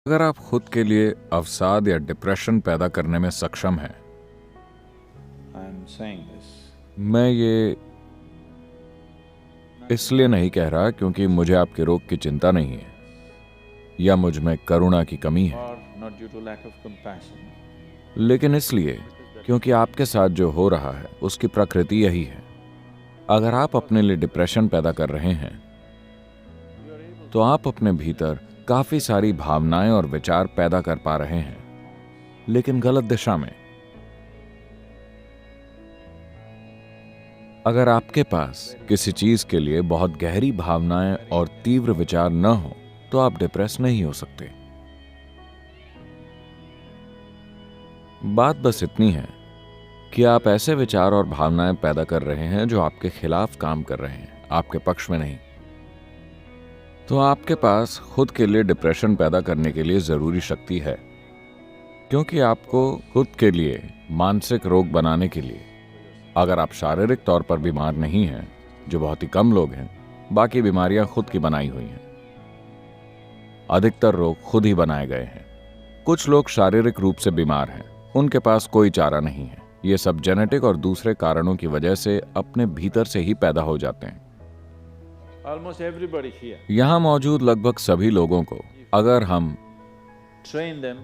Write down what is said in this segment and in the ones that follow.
अगर आप खुद के लिए अवसाद या डिप्रेशन पैदा करने में सक्षम हैं, मैं ये इसलिए नहीं कह रहा क्योंकि मुझे आपके रोग की चिंता नहीं है या मुझ में करुणा की कमी है, लेकिन इसलिए क्योंकि आपके साथ जो हो रहा है उसकी प्रकृति यही है। अगर आप अपने लिए डिप्रेशन पैदा कर रहे हैं तो आप अपने भीतर काफी सारी भावनाएं और विचार पैदा कर पा रहे हैं, लेकिन गलत दिशा में। अगर आपके पास किसी चीज के लिए बहुत गहरी भावनाएं और तीव्र विचार न हो तो आप डिप्रेस नहीं हो सकते। बात बस इतनी है कि आप ऐसे विचार और भावनाएं पैदा कर रहे हैं जो आपके खिलाफ काम कर रहे हैं, आपके पक्ष में नहीं। तो आपके पास खुद के लिए डिप्रेशन पैदा करने के लिए जरूरी शक्ति है, क्योंकि आपको खुद के लिए मानसिक रोग बनाने के लिए, अगर आप शारीरिक तौर पर बीमार नहीं हैं, जो बहुत ही कम लोग हैं, बाकी बीमारियां खुद की बनाई हुई हैं। अधिकतर रोग खुद ही बनाए गए हैं। कुछ लोग शारीरिक रूप से बीमार हैं, उनके पास कोई चारा नहीं है। ये सब जेनेटिक और दूसरे कारणों की वजह से अपने भीतर से ही पैदा हो जाते हैं। यहां मौजूद लगभग सभी लोगों को अगर हम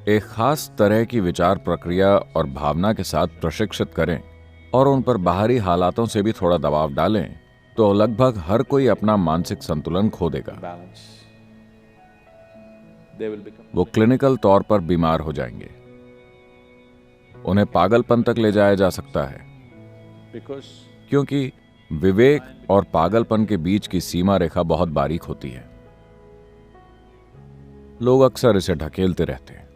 एक खास तरह की विचार प्रक्रिया और भावना के साथ प्रशिक्षित करें और उन पर बाहरी हालातों से भी थोड़ा दबाव डालें, तो लगभग हर कोई अपना मानसिक संतुलन खो देगा। वो क्लिनिकल तौर पर बीमार हो जाएंगे। उन्हें पागलपन तक ले जाया जा सकता है, क्योंकि विवेक और पागलपन के बीच की सीमा रेखा बहुत बारीक होती है। लोग अक्सर इसे ढकेलते रहते हैं।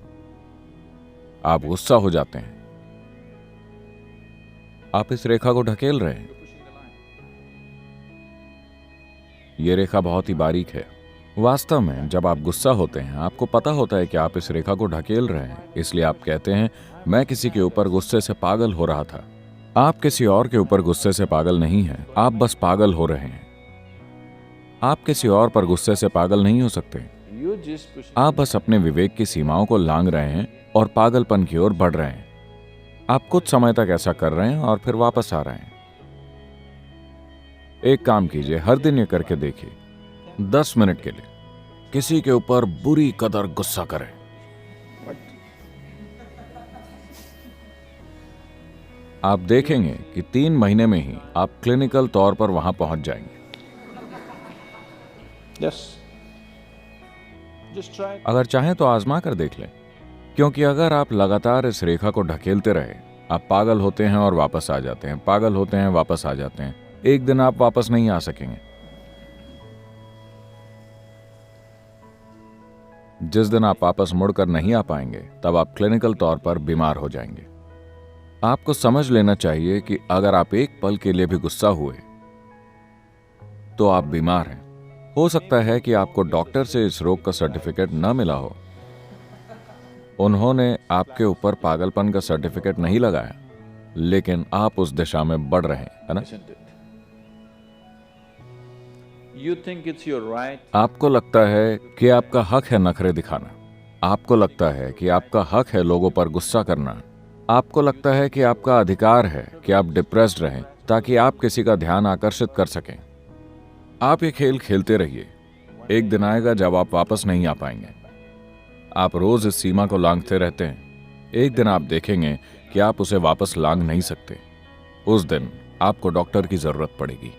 आप गुस्सा हो जाते हैं, आप इस रेखा को ढकेल रहे हैं। यह रेखा बहुत ही बारीक है। वास्तव में जब आप गुस्सा होते हैं, आपको पता होता है कि आप इस रेखा को ढकेल रहे हैं, इसलिए आप कहते हैं, मैं किसी के ऊपर गुस्से से पागल हो रहा था। आप किसी और के ऊपर गुस्से से पागल नहीं हैं, आप बस पागल हो रहे हैं। आप किसी और पर गुस्से से पागल नहीं हो सकते। आप बस अपने विवेक की सीमाओं को लांघ रहे हैं और पागलपन की ओर बढ़ रहे हैं। आप कुछ समय तक ऐसा कर रहे हैं और फिर वापस आ रहे हैं। एक काम कीजिए, हर दिन ये करके देखिए, 10 मिनट के लिए किसी के ऊपर बुरी कदर गुस्सा करें। आप देखेंगे कि 3 महीने में ही आप क्लिनिकल तौर पर वहां पहुंच जाएंगे। अगर चाहें तो आजमा कर देख लें, क्योंकि अगर आप लगातार इस रेखा को ढकेलते रहे, आप पागल होते हैं और वापस आ जाते हैं, पागल होते हैं, वापस आ जाते हैं, एक दिन आप वापस नहीं आ सकेंगे। जिस दिन आप वापस मुड़कर नहीं आ पाएंगे, तब आप क्लिनिकल तौर पर बीमार हो जाएंगे। आपको समझ लेना चाहिए कि अगर आप एक पल के लिए भी गुस्सा हुए तो आप बीमार हैं। हो सकता है कि आपको डॉक्टर से इस रोग का सर्टिफिकेट न मिला हो। उन्होंने आपके ऊपर पागलपन का सर्टिफिकेट नहीं लगाया, लेकिन आप उस दिशा में बढ़ रहे हैं, है ना? आपको लगता है कि आपका हक है नखरे दिखाना। आपको लगता है कि आपका हक है लोगों पर गुस्सा करना। आपको लगता है कि आपका अधिकार है कि आप डिप्रेस्ड रहें ताकि आप किसी का ध्यान आकर्षित कर सकें। आप ये खेल खेलते रहिए। एक दिन आएगा जब आप वापस नहीं आ पाएंगे। आप रोज इस सीमा को लांघते रहते हैं। एक दिन आप देखेंगे कि आप उसे वापस लांघ नहीं सकते। उस दिन आपको डॉक्टर की जरूरत पड़ेगी।